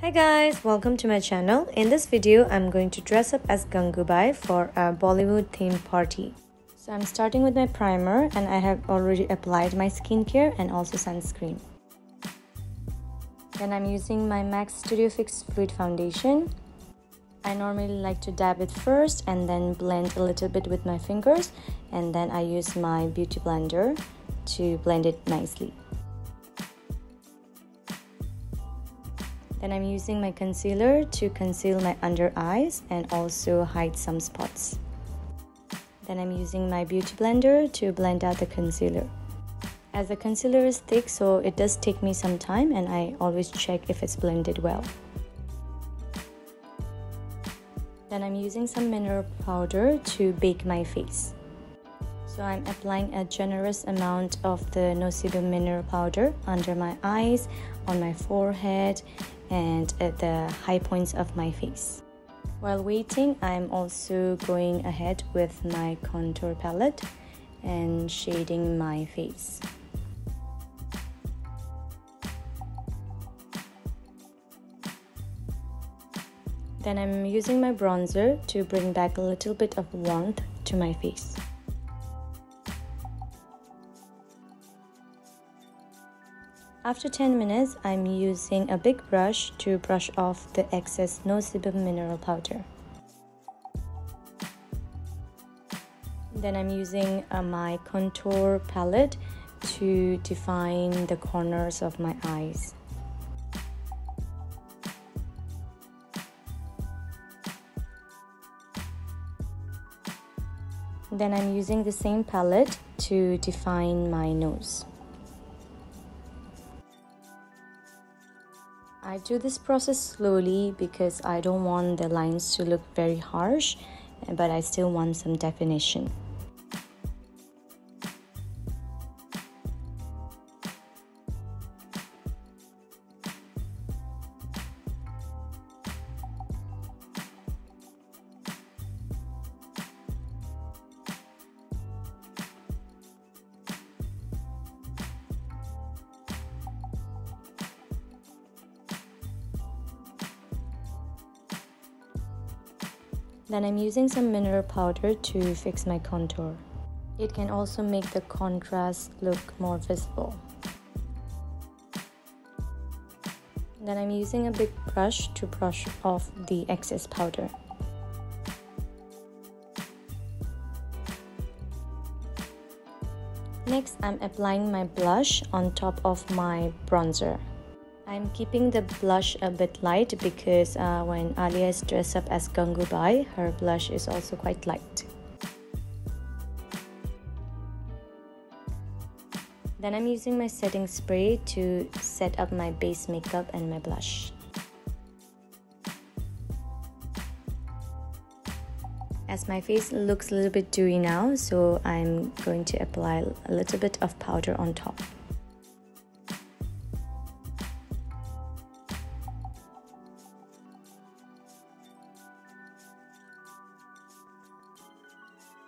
Hi guys, welcome to my channel. In this video, I'm going to dress up as Gangubai for a Bollywood themed party. So I'm starting with my primer and I have already applied my skincare and also sunscreen. Then I'm using my MAC Studio Fix Fluid Foundation. I normally like to dab it first and then blend a little bit with my fingers, and then I use my beauty blender to blend it nicely. Then I'm using my concealer to conceal my under eyes and also hide some spots. Then I'm using my beauty blender to blend out the concealer. As the concealer is thick, so it does take me some time, and I always check if it's blended well. Then I'm using some mineral powder to bake my face. So I'm applying a generous amount of the No Sebum mineral powder under my eyes, on my forehead, and at the high points of my face. While waiting, I'm also going ahead with my contour palette and shading my face. Then I'm using my bronzer to bring back a little bit of warmth to my face. After 10 minutes, I'm using a big brush to brush off the excess No Sebum mineral powder. Then I'm using my contour palette to define the corners of my eyes. Then I'm using the same palette to define my nose. I do this process slowly because I don't want the lines to look very harsh, but I still want some definition. Then I'm using some mineral powder to fix my contour. It can also make the contrast look more visible. Then I'm using a big brush to brush off the excess powder. Next, I'm applying my blush on top of my bronzer. I'm keeping the blush a bit light because when Alia is dressed up as Gangubai, her blush is also quite light. Then I'm using my setting spray to set up my base makeup and my blush. As my face looks a little bit dewy now, so I'm going to apply a little bit of powder on top.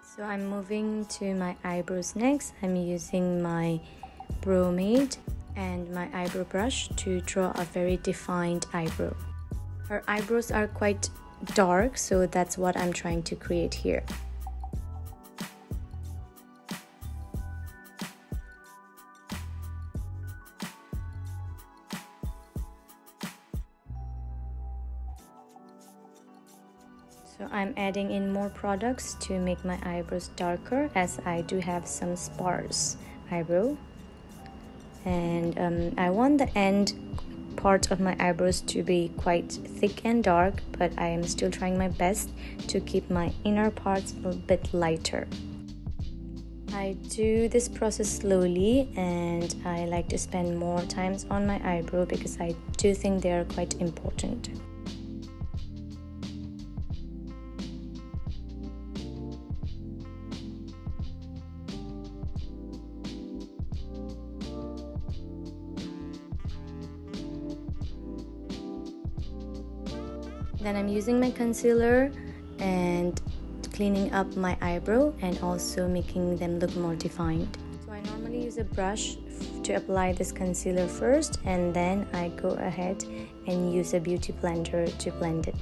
So I'm moving to my eyebrows next. I'm using my bromade and my eyebrow brush to draw a very defined eyebrow. Her eyebrows are quite dark, so that's what I'm trying to create here. So I'm adding in more products to make my eyebrows darker, as I do have some sparse eyebrow. And I want the end part of my eyebrows to be quite thick and dark, but I am still trying my best to keep my inner parts a bit lighter. I do this process slowly, and I like to spend more times on my eyebrow because I do think they are quite important. Then I'm using my concealer and cleaning up my eyebrow and also making them look more defined. So I normally use a brush to to apply this concealer first, and then I go ahead and use a beauty blender to blend it.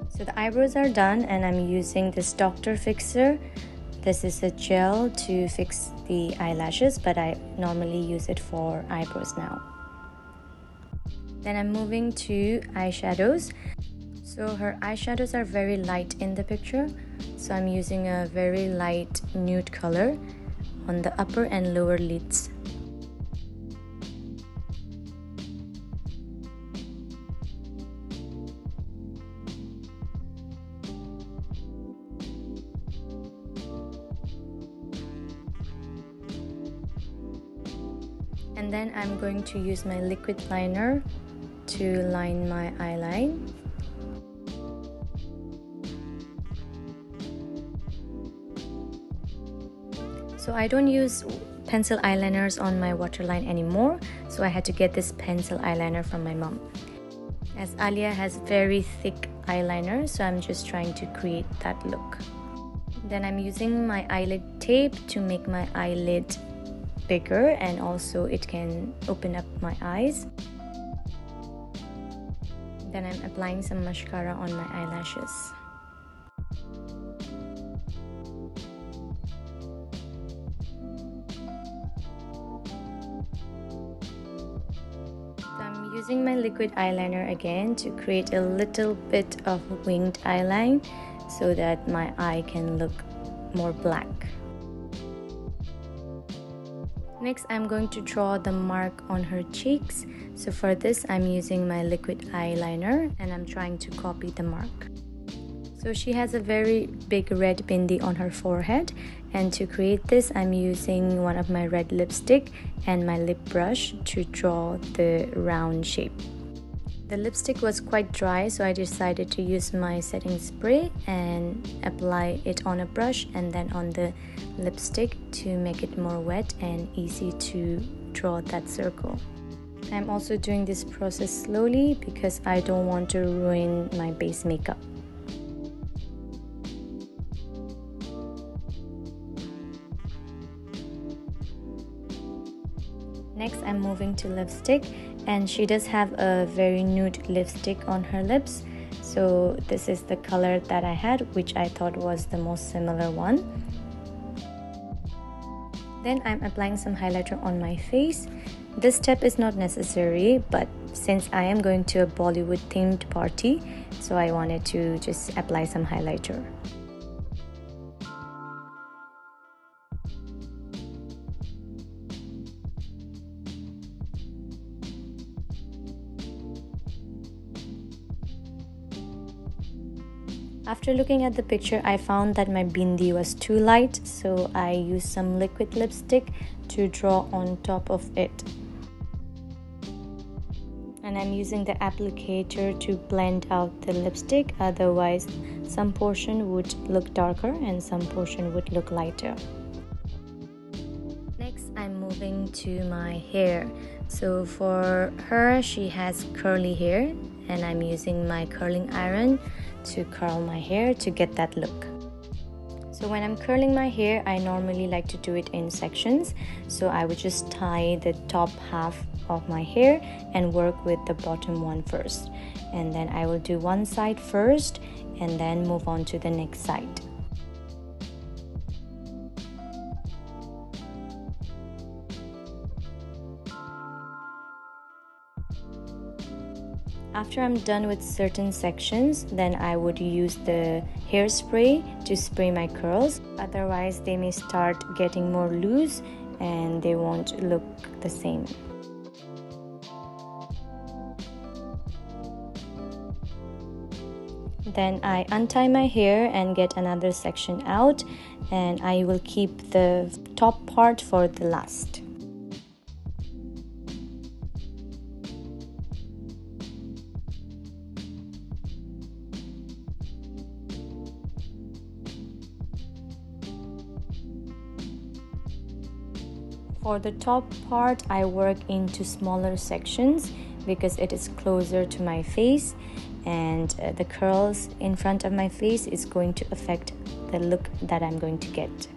So the eyebrows are done, and I'm using this Dr. Fixer. This is a gel to fix the eyelashes, but I normally use it for eyebrows now. Then I'm moving to eyeshadows. So her eyeshadows are very light in the picture, so I'm using a very light nude color on the upper and lower lids. And then I'm going to use my liquid liner to line my eyeline. So I don't use pencil eyeliners on my waterline anymore, so I had to get this pencil eyeliner from my mom. As Alia has very thick eyeliner, so I'm just trying to create that look. Then I'm using my eyelid tape to make my eyelid bigger, and also it can open up my eyes. Then I'm applying some mascara on my eyelashes. So I'm using my liquid eyeliner again to create a little bit of winged eyeline so that my eye can look more black. Next, I'm going to draw the mark on her cheeks. So for this, I'm using my liquid eyeliner and I'm trying to copy the mark. So she has a very big red bindi on her forehead, and to create this, I'm using one of my red lipstick and my lip brush to draw the round shape. The lipstick was quite dry, so I decided to use my setting spray and apply it on a brush and then on the lipstick to make it more wet and easy to draw that circle. I'm also doing this process slowly because I don't want to ruin my base makeup. Next, I'm moving to lipstick, and she does have a very nude lipstick on her lips. So this is the color that I had, which I thought was the most similar one. Then I'm applying some highlighter on my face. This step is not necessary, but since I am going to a Bollywood themed party, so I wanted to just apply some highlighter. After looking at the picture, I found that my bindi was too light, so I used some liquid lipstick to draw on top of it. And I'm using the applicator to blend out the lipstick, otherwise some portion would look darker and some portion would look lighter. Next, I'm moving to my hair. So for her, she has curly hair, and I'm using my curling iron to curl my hair to get that look. So when I'm curling my hair, I normally like to do it in sections. So I would just tie the top half of my hair and work with the bottom one first. And then I will do one side first and then move on to the next side. After I'm done with certain sections, then I would use the hairspray to spray my curls. Otherwise, they may start getting more loose and they won't look the same. Then I untie my hair and get another section out, and I will keep the top part for the last. For the top part, I work into smaller sections because it is closer to my face, and the curls in front of my face is going to affect the look that I'm going to get.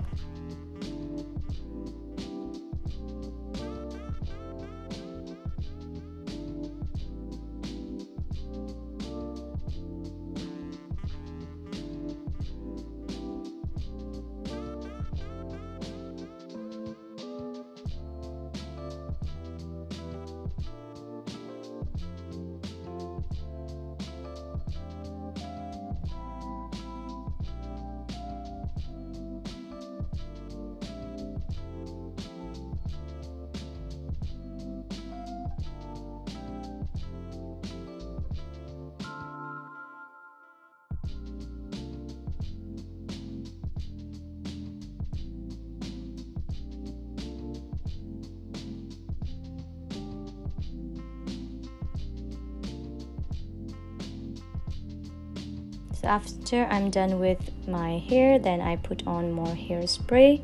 So after I'm done with my hair, then I put on more hairspray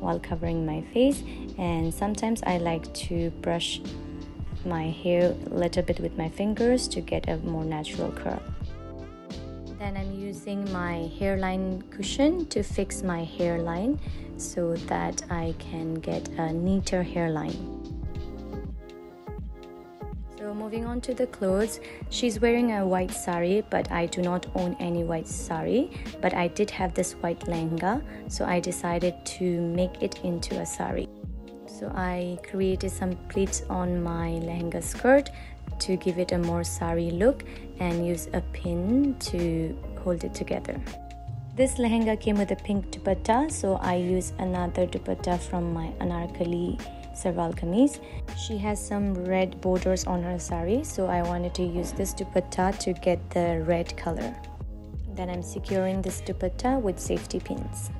while covering my face, and sometimes I like to brush my hair a little bit with my fingers to get a more natural curl. Then I'm using my hairline cushion to fix my hairline so that I can get a neater hairline. So moving on to the clothes, she's wearing a white sari, but I do not own any white sari, but I did have this white lehenga, so I decided to make it into a sari. So I created some pleats on my lehenga skirt to give it a more sari look and use a pin to hold it together. This lehenga came with a pink dupatta, so I used another dupatta from my anarkali sarwal kameez. She has some red borders on her sari, so I wanted to use this dupatta to get the red color. Then I'm securing this dupatta with safety pins.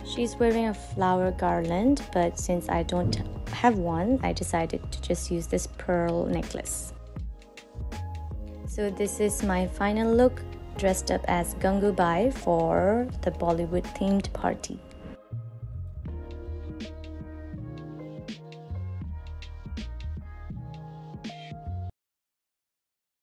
She's wearing a flower garland, but since I don't have one, I decided to just use this pearl necklace. So this is my final look, dressed up as Gangubai for the Bollywood themed party.